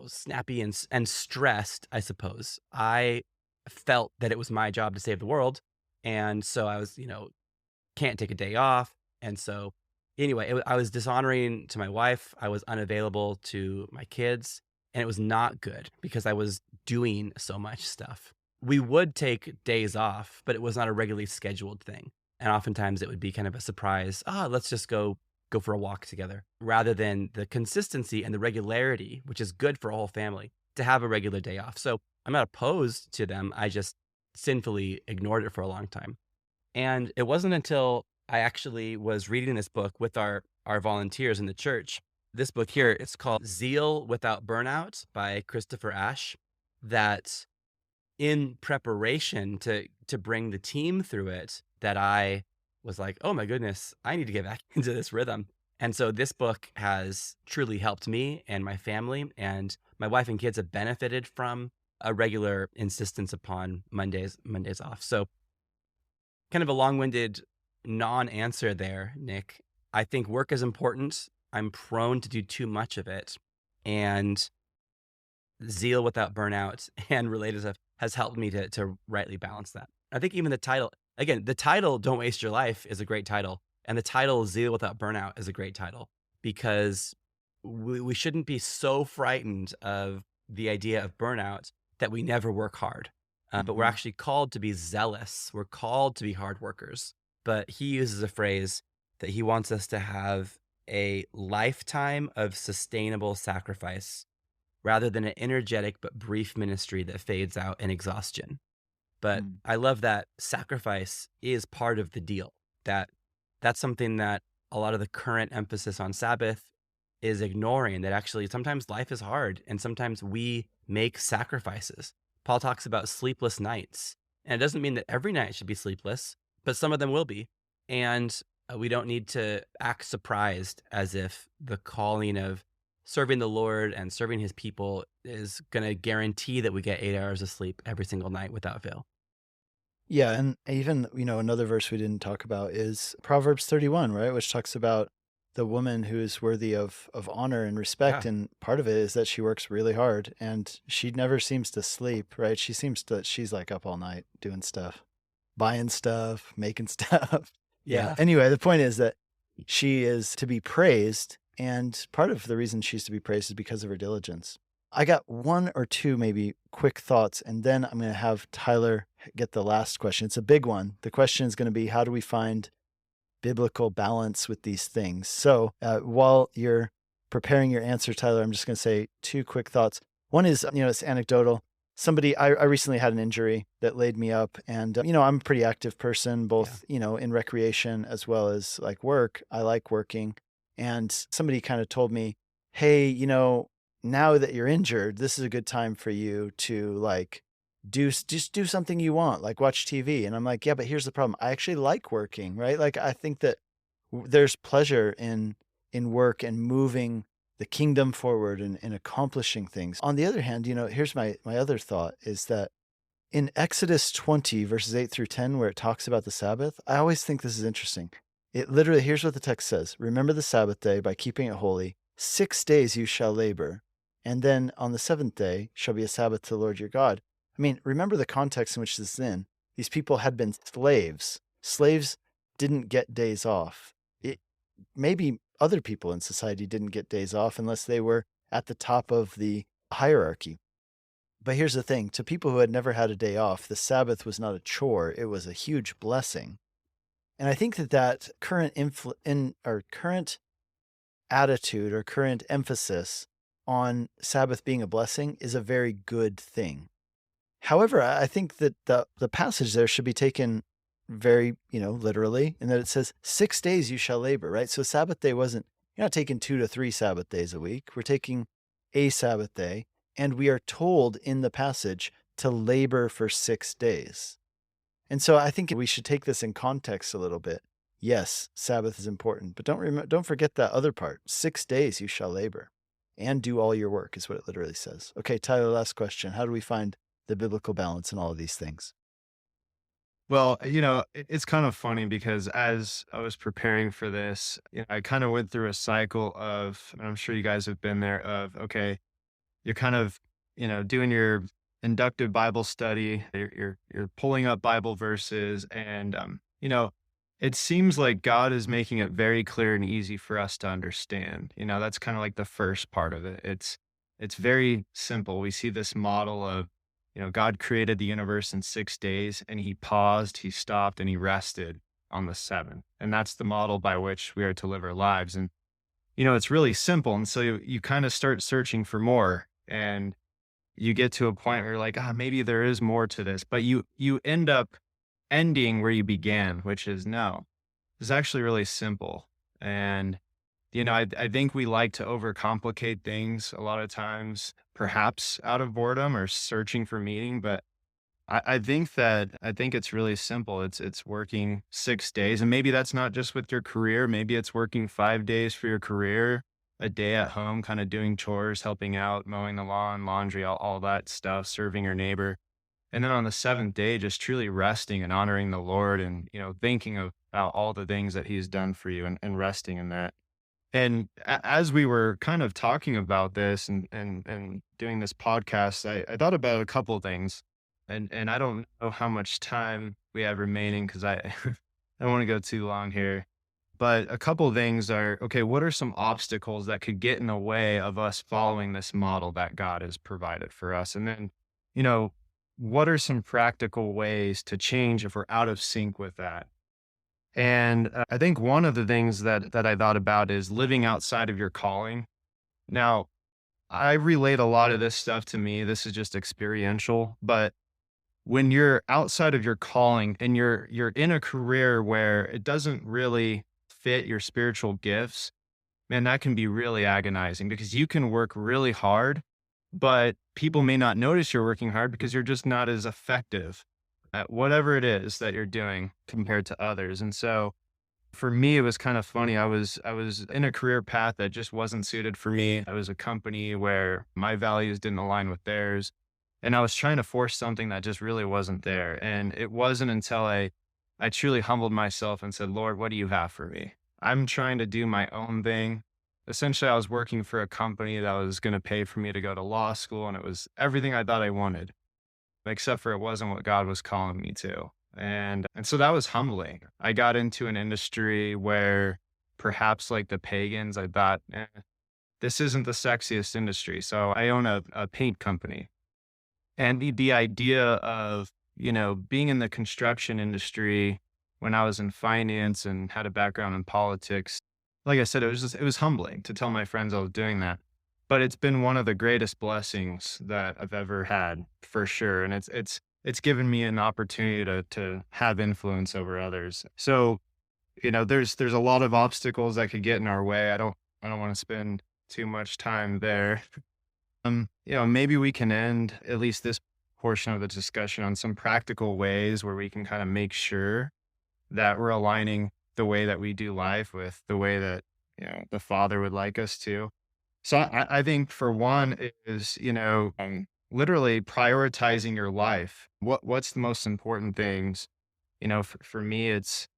snappy and stressed, I suppose. I felt that it was my job to save the world. And so I was, can't take a day off. And so anyway, I was dishonoring to my wife. I was unavailable to my kids. And it was not good because I was doing so much stuff. We would take days off, but it was not a regularly scheduled thing. And oftentimes it would be kind of a surprise. Let's just go for a walk together, rather than the consistency and the regularity, which is good for a whole family, to have a regular day off. So I'm not opposed to them. I just sinfully ignored it for a long time. And it wasn't until I actually was reading this book with our volunteers in the church. This book here, it's called Zeal Without Burnout by Christopher Ash, that in preparation to bring the team through it, that I was like, oh my goodness, I need to get back into this rhythm. And so this book has truly helped me and my family, and my wife and kids have benefited from a regular insistence upon Mondays off. So kind of a long-winded non-answer there, Nick. I think work is important. I'm prone to do too much of it, and zeal without burnout and related stuff has helped me to rightly balance that. I think even the title, Don't Waste Your Life is a great title. And the title Zeal Without Burnout is a great title, because we shouldn't be so frightened of the idea of burnout that we never work hard. But we're actually called to be zealous. We're called to be hard workers. But he uses a phrase that he wants us to have a lifetime of sustainable sacrifice rather than an energetic but brief ministry that fades out in exhaustion. But I love that sacrifice is part of the deal. That's something that a lot of the current emphasis on Sabbath is ignoring, that actually sometimes life is hard and sometimes we make sacrifices. Paul talks about sleepless nights, and it doesn't mean that every night should be sleepless, but some of them will be. And we don't need to act surprised as if the calling of serving the Lord and serving his people is going to guarantee that we get 8 hours of sleep every single night without fail. Yeah, and even, another verse we didn't talk about is Proverbs 31, right? Which talks about the woman who is worthy of honor and respect. Yeah. And part of it is that she works really hard and she never seems to sleep, right? She's like up all night doing stuff, buying stuff, making stuff. Yeah. Anyway, the point is that she is to be praised. And part of the reason she's to be praised is because of her diligence. I got one or two maybe quick thoughts, and then I'm going to have Tyler get the last question. It's a big one. The question is going to be, how do we find biblical balance with these things? So while you're preparing your answer, Tyler, I'm just going to say two quick thoughts. One is, it's anecdotal. I recently had an injury that laid me up, and, I'm a pretty active person, both, in recreation as well as like work. I like working. And somebody kind of told me, hey, now that you're injured, this is a good time for you to like do something you want, like watch TV. And I'm like, yeah, but here's the problem. I actually like working, right? Like, I think that there's pleasure in work and moving the kingdom forward and accomplishing things. On the other hand, here's my other thought is that in Exodus 20, verses 8 through 10, where it talks about the Sabbath, I always think this is interesting. It literally, here's what the text says. Remember the Sabbath day by keeping it holy. 6 days you shall labor. And then on the 7th day shall be a Sabbath to the Lord your God. I mean, remember the context in which this is in. These people had been slaves. Slaves didn't get days off. Maybe other people in society didn't get days off unless they were at the top of the hierarchy. But here's the thing. To people who had never had a day off, the Sabbath was not a chore. It was a huge blessing. And I think that current attitude or current emphasis on Sabbath being a blessing is a very good thing. However, I think that the passage there should be taken very, literally, in that it says 6 days you shall labor, right? So Sabbath day you're not taking 2 to 3 Sabbath days a week. We're taking a Sabbath day, and we are told in the passage to labor for 6 days. And so I think we should take this in context a little bit. Yes, Sabbath is important, but don't forget that other part. 6 days you shall labor and do all your work is what it literally says. Okay, Tyler, last question. How do we find the biblical balance in all of these things? Well, it's kind of funny because as I was preparing for this, I kind of went through a cycle of, and I'm sure you guys have been there, of, okay, you're kind of, doing your inductive Bible study, you're pulling up Bible verses, and, it seems like God is making it very clear and easy for us to understand. That's kind of like the first part of it. It's very simple. We see this model of, God created the universe in 6 days, and he paused, he stopped, and he rested on the 7th. And that's the model by which we are to live our lives. And, it's really simple. And so you kind of start searching for more, and you get to a point where you're like, maybe there is more to this, but you end up ending where you began, which is no, it's actually really simple. And, I think we like to overcomplicate things a lot of times, perhaps out of boredom or searching for meaning. But I think it's really simple. It's working 6 days, and maybe that's not just with your career. Maybe it's working 5 days for your career, a day at home, kind of doing chores, helping out, mowing the lawn, laundry, all that stuff, serving your neighbor. And then on the 7th day, just truly resting and honoring the Lord and, thinking about all the things that he's done for you and resting in that. And as we were kind of talking about this and doing this podcast, I thought about a couple of things. And I don't know how much time we have remaining because I don't want to go too long here. But a couple of things are, okay, what are some obstacles that could get in the way of us following this model that God has provided for us? And then, what are some practical ways to change if we're out of sync with that? And I think one of the things that I thought about is living outside of your calling. Now, I relate a lot of this stuff to me. This is just experiential, but when you're outside of your calling and you're in a career where it doesn't really fit your spiritual gifts, man, that can be really agonizing because you can work really hard, but people may not notice you're working hard because you're just not as effective at whatever it is that you're doing compared to others. And so for me, it was kind of funny. I was in a career path that just wasn't suited for me. I was a company where my values didn't align with theirs. And I was trying to force something that just really wasn't there. And it wasn't until I truly humbled myself and said, Lord, what do you have for me? I'm trying to do my own thing. Essentially, I was working for a company that was going to pay for me to go to law school. And it was everything I thought I wanted, except for it wasn't what God was calling me to. And so that was humbling. I got into an industry where perhaps like the pagans, I thought, this isn't the sexiest industry. So I own a paint company. And the idea of, being in the construction industry when I was in finance and had a background in politics, like I said, it was humbling to tell my friends I was doing that. But it's been one of the greatest blessings that I've ever had, for sure. And it's given me an opportunity to have influence over others. So, there's a lot of obstacles that could get in our way. I don't want to spend too much time there. Maybe we can end at least this portion of the discussion on some practical ways where we can kind of make sure that we're aligning the way that we do life with the way that, the Father would like us to. So I think for one is, literally prioritizing your life. What's the most important things? For me, it's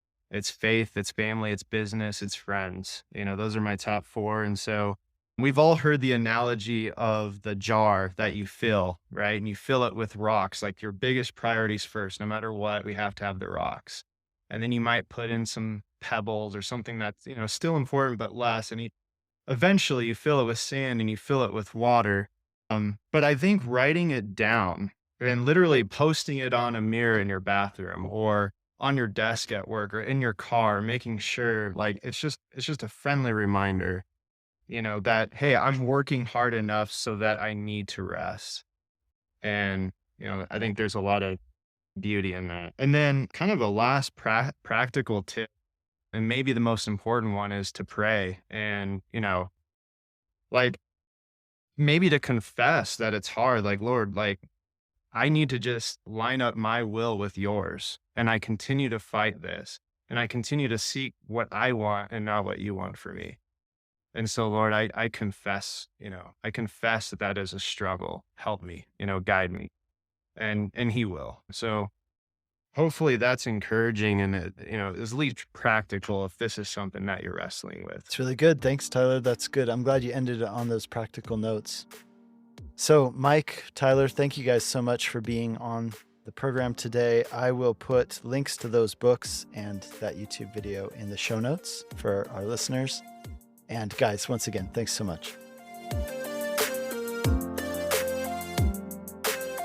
faith, it's family, it's business, it's friends. Those are my top four. And so we've all heard the analogy of the jar that you fill, right? And you fill it with rocks, like your biggest priorities first. No matter what, we have to have the rocks. And then you might put in some pebbles or something that's, still important, but less. And eventually you fill it with sand and you fill it with water. But I think writing it down and literally posting it on a mirror in your bathroom or on your desk at work or in your car, making sure like it's just a friendly reminder, that, hey, I'm working hard enough so that I need to rest. And, I think there's a lot of beauty in that. And then kind of a last practical tip, and maybe the most important one, is to pray and, like maybe to confess that it's hard, like, Lord, like I need to just line up my will with yours. And I continue to fight this and I continue to seek what I want and not what you want for me. And so, Lord, I confess, I confess that is a struggle. Help me, guide me. And he will. So hopefully that's encouraging and it, is at least practical if this is something that you're wrestling with. It's really good. Thanks, Tyler. That's good. I'm glad you ended it on those practical notes. So Mike, Tyler, thank you guys so much for being on the program today. I will put links to those books and that YouTube video in the show notes for our listeners. And guys, once again, thanks so much.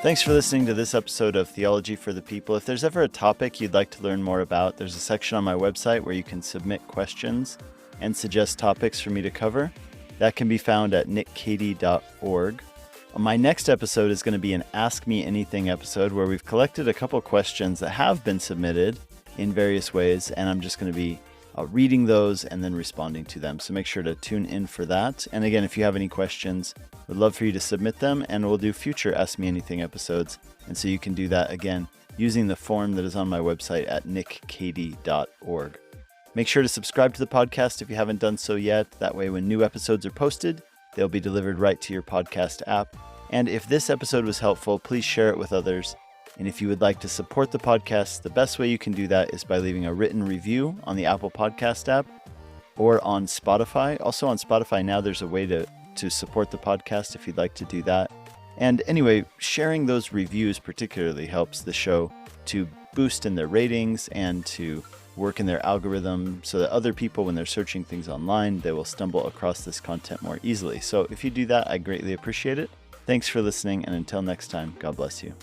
Thanks for listening to this episode of Theology for the People. If there's ever a topic you'd like to learn more about, there's a section on my website where you can submit questions and suggest topics for me to cover. That can be found at nickcady.org. My next episode is going to be an Ask Me Anything episode where we've collected a couple questions that have been submitted in various ways, and I'm just going to be reading those and then responding to them. So make sure to tune in for that. And again, if you have any questions, we'd love for you to submit them, and we'll do future Ask Me Anything episodes. And so you can do that again using the form that is on my website at nickcady.org. Make sure to subscribe to the podcast if you haven't done so yet. That way, when new episodes are posted, they'll be delivered right to your podcast app. And if this episode was helpful, please share it with others. And if you would like to support the podcast, the best way you can do that is by leaving a written review on the Apple Podcast app or on Spotify. Also on Spotify now, there's a way to support the podcast if you'd like to do that. And anyway, sharing those reviews particularly helps the show to boost in their ratings and to work in their algorithm so that other people, when they're searching things online, they will stumble across this content more easily. So if you do that, I greatly appreciate it. Thanks for listening, and until next time, God bless you.